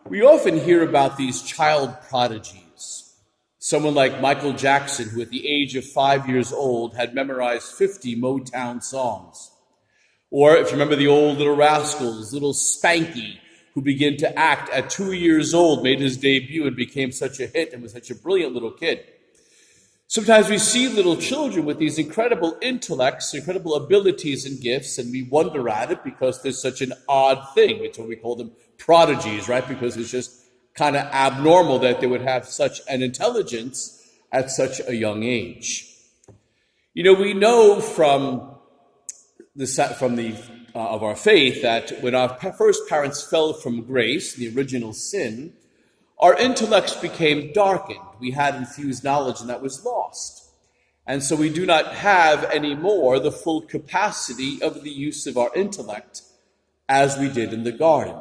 We often hear about these child prodigies. Someone like Michael Jackson, who at the age of 5 years old had memorized 50 Motown songs. Or if you remember the old Little Rascals, little Spanky, who began to act at 2 years old, made his debut and became such a hit and was such a brilliant little kid. Sometimes we see little children with these incredible intellects, incredible abilities and gifts, and we wonder at it because there's such an odd thing. It's what we call them prodigies, right? Because it's just kind of abnormal that they would have such an intelligence at such a young age. You know, we know from of our faith that when our first parents fell from grace, the original sin, our intellects became darkened. We had infused knowledge and that was lost. And so we do not have anymore the full capacity of the use of our intellect as we did in the garden.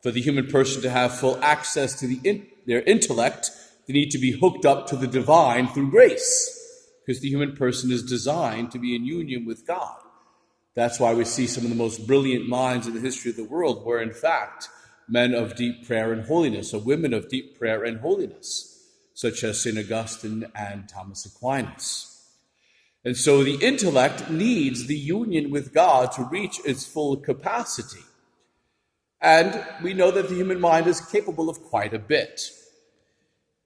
For the human person to have full access to their intellect, they need to be hooked up to the divine through grace, because the human person is designed to be in union with God. That's why we see some of the most brilliant minds in the history of the world were, in fact, men of deep prayer and holiness, or women of deep prayer and holiness, such as St. Augustine and Thomas Aquinas. And so the intellect needs the union with God to reach its full capacity. And we know that the human mind is capable of quite a bit.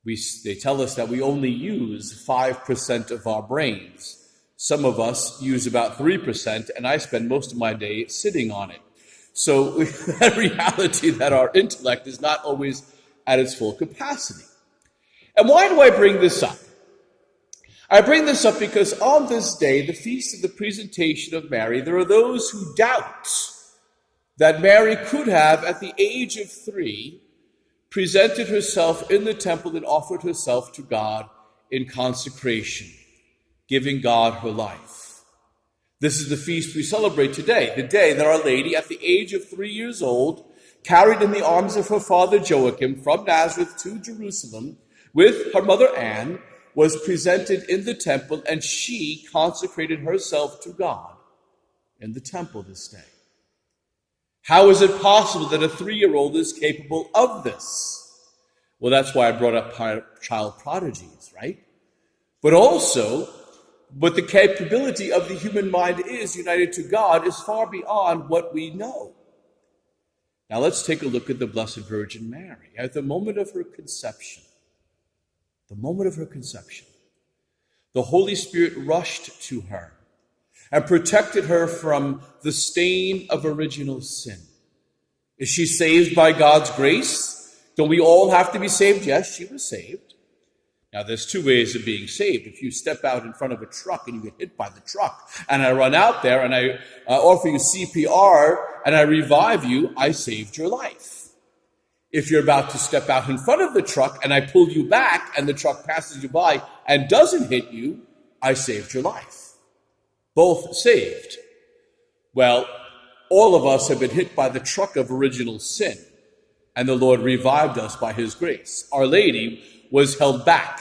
They tell us that we only use 5% of our brains. Some of us use about 3%, and I spend most of my day sitting on it. So that reality that our intellect is not always at its full capacity. And why do I bring this up? I bring this up because on this day, the feast of the presentation of Mary, there are those who doubt that Mary could have, at the age of 3, presented herself in the temple and offered herself to God in consecration, giving God her life. This is the feast we celebrate today, the day that Our Lady, at the age of 3 years old, carried in the arms of her father Joachim from Nazareth to Jerusalem with her mother Anne, was presented in the temple, and she consecrated herself to God in the temple this day. How is it possible that a 3-year-old is capable of this? Well, that's why I brought up child prodigies, right? But also, what the capability of the human mind is united to God is far beyond what we know. Now let's take a look at the Blessed Virgin Mary. At the moment of her conception, the Holy Spirit rushed to her and protected her from the stain of original sin. Is she saved by God's grace? Don't we all have to be saved? Yes, she was saved. Now, there's 2 ways of being saved. If you step out in front of a truck and you get hit by the truck, and I run out there and I offer you CPR and I revive you, I saved your life. If you're about to step out in front of the truck and I pull you back and the truck passes you by and doesn't hit you, I saved your life. Both saved. Well, all of us have been hit by the truck of original sin, and the Lord revived us by his grace. Our Lady was held back,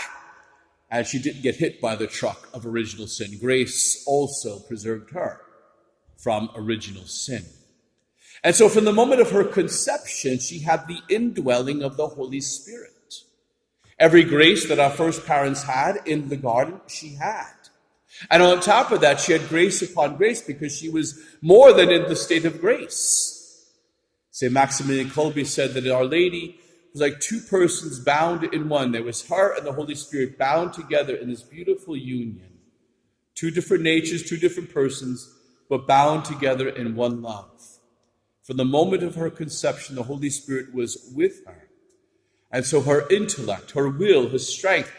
and she didn't get hit by the truck of original sin. Grace also preserved her from original sin. And so from the moment of her conception, she had the indwelling of the Holy Spirit. Every grace that our first parents had in the garden, she had. And on top of that, she had grace upon grace because she was more than in the state of grace. St. Maximilian Kolbe said that Our Lady was like 2 persons bound in one. There was her and the Holy Spirit bound together in this beautiful union. 2 different natures, 2 different persons, but bound together in one love. From the moment of her conception, the Holy Spirit was with her. And so her intellect, her will, her strength,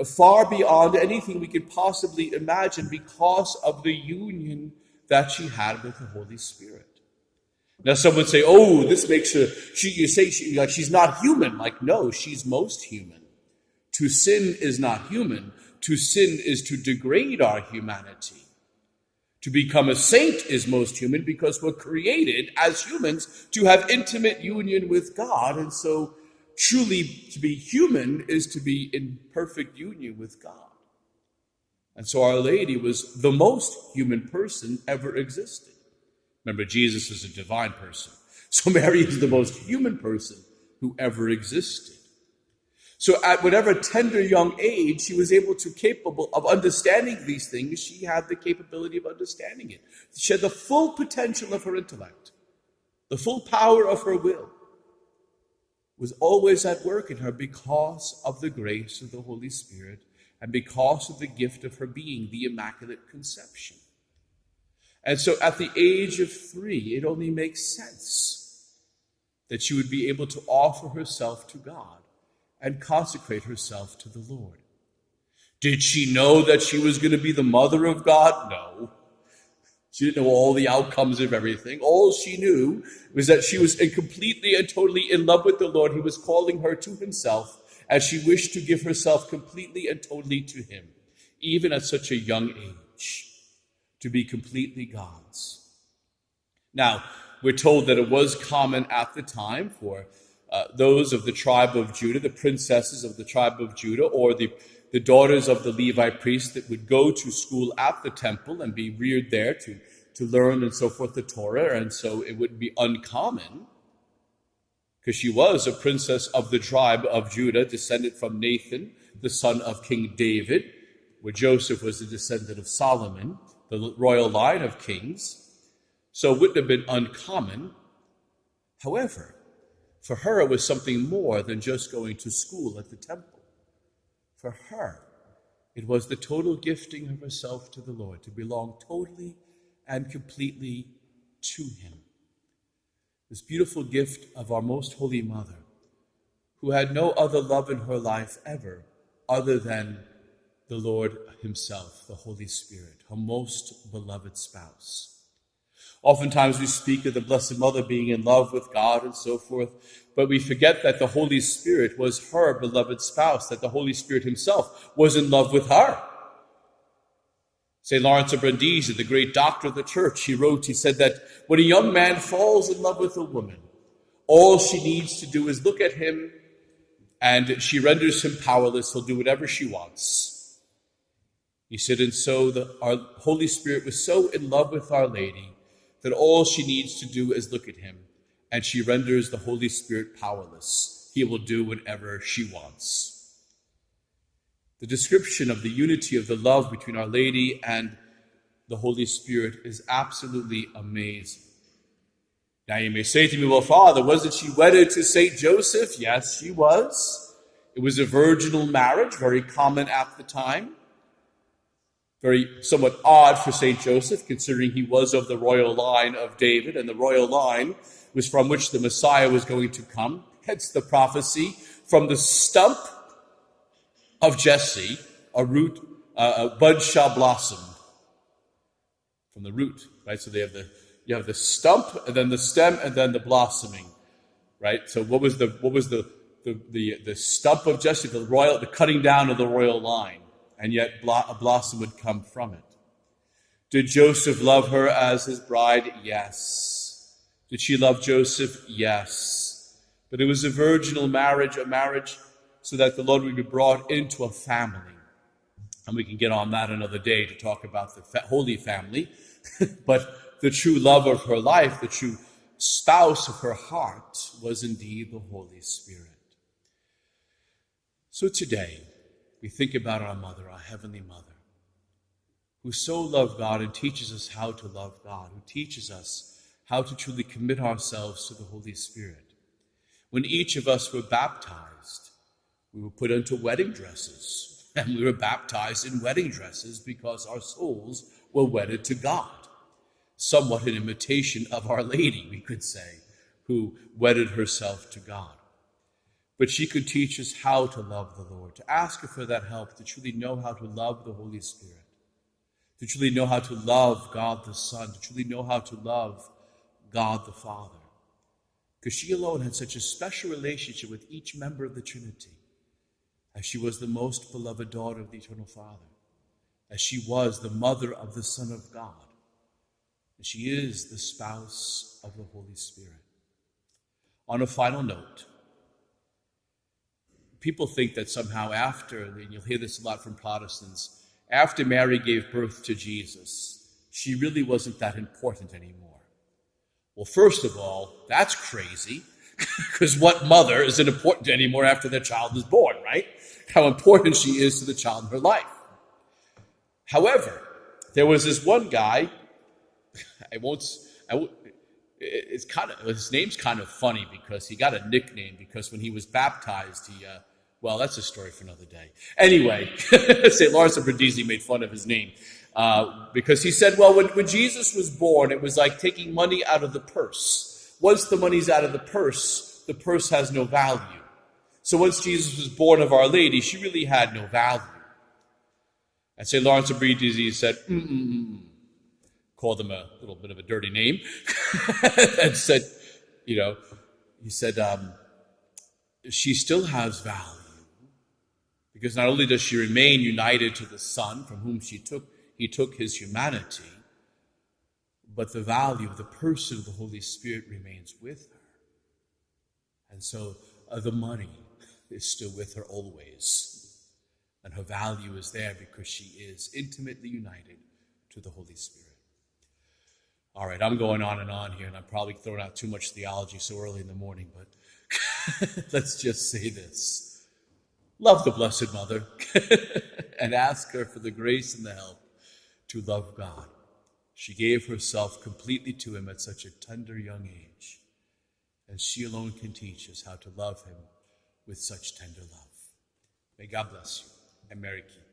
far beyond anything we could possibly imagine because of the union that she had with the Holy Spirit. Now, some would say, oh, this makes her, she's not human. Like, no, she's most human. To sin is not human. To sin is to degrade our humanity. To become a saint is most human because we're created as humans to have intimate union with God. And so truly to be human is to be in perfect union with God. And so Our Lady was the most human person ever existed. Remember, Jesus is a divine person. So Mary is the most human person who ever existed. So at whatever tender young age she was capable of understanding these things, she had the capability of understanding it. She had the full potential of her intellect, the full power of her will was always at work in her because of the grace of the Holy Spirit and because of the gift of her being, the Immaculate Conception. And so at the age of 3, it only makes sense that she would be able to offer herself to God and consecrate herself to the Lord. Did she know that she was going to be the mother of God? No. She didn't know all the outcomes of everything. All she knew was that she was completely and totally in love with the Lord. He was calling her to himself as she wished to give herself completely and totally to him, even at such a young age, to be completely God's. Now, we're told that it was common at the time for those of the tribe of Judah, the princesses of the tribe of Judah, or the daughters of the Levi priests that would go to school at the temple and be reared there to learn and so forth the Torah. And so it wouldn't be uncommon, because she was a princess of the tribe of Judah, descended from Nathan, the son of King David, where Joseph was a descendant of Solomon, the royal line of kings. So it wouldn't have been uncommon. However, for her, it was something more than just going to school at the temple. For her, it was the total gifting of herself to the Lord, to belong totally and completely to him. This beautiful gift of our most holy mother, who had no other love in her life ever other than the Lord himself, the Holy Spirit, her most beloved spouse. Oftentimes we speak of the Blessed Mother being in love with God and so forth, but we forget that the Holy Spirit was her beloved spouse, that the Holy Spirit himself was in love with her. St. Lawrence of Brindisi, the great doctor of the church, he said that when a young man falls in love with a woman, all she needs to do is look at him and she renders him powerless. He'll do whatever she wants. He said, and so our Holy Spirit was so in love with Our Lady that all she needs to do is look at him, and she renders the Holy Spirit powerless. He will do whatever she wants. The description of the unity of the love between Our Lady and the Holy Spirit is absolutely amazing. Now you may say to me, well, Father, wasn't she wedded to St. Joseph? Yes, she was. It was a virginal marriage, very common at the time. Very somewhat odd for St. Joseph, considering he was of the royal line of David, and the royal line was from which the Messiah was going to come. Hence the prophecy, from the stump of Jesse, a bud shall blossom. From the root, right? So you have the stump, and then the stem, and then the blossoming, right? So what was the stump of Jesse, the cutting down of the royal line? And yet a blossom would come from it. Did Joseph love her as his bride? Yes. Did she love Joseph? Yes. But it was a virginal marriage, a marriage so that the Lord would be brought into a family. And we can get on that another day to talk about the Holy Family. But the true love of her life, the true spouse of her heart, was indeed the Holy Spirit. So today, we think about our mother, our Heavenly Mother, who so loved God and teaches us how to love God, who teaches us how to truly commit ourselves to the Holy Spirit. When each of us were baptized, we were put into wedding dresses, and we were baptized in wedding dresses because our souls were wedded to God, somewhat an imitation of Our Lady, we could say, who wedded herself to God. But she could teach us how to love the Lord, to ask her for that help, to truly know how to love the Holy Spirit, to truly know how to love God the Son, to truly know how to love God the Father. Because she alone had such a special relationship with each member of the Trinity, as she was the most beloved daughter of the Eternal Father, as she was the mother of the Son of God, and she is the spouse of the Holy Spirit. On a final note, people think that somehow after, and you'll hear this a lot from Protestants, after Mary gave birth to Jesus, she really wasn't that important anymore. Well, first of all, that's crazy, Because what mother isn't important anymore after their child is born, right? How important she is to the child in her life. However, there was this one guy, his name's kind of funny because he got a nickname because when he was baptized, well, that's a story for another day. Anyway, St. Lawrence of Brindisi made fun of his name because he said, well, when Jesus was born, it was like taking money out of the purse. Once the money's out of the purse has no value. So once Jesus was born of Our Lady, she really had no value. And St. Lawrence of Brindisi said, called him a little bit of a dirty name, and said, he said, she still has value. Because not only does she remain united to the Son, from whom he took his humanity, but the value of the person of the Holy Spirit remains with her. And so the money is still with her always. And her value is there because she is intimately united to the Holy Spirit. All right, I'm going on and on here, and I'm probably throwing out too much theology so early in the morning, but let's just say this. Love the Blessed Mother and ask her for the grace and the help to love God. She gave herself completely to him at such a tender young age, and she alone can teach us how to love him with such tender love. May God bless you, and Mary keep you.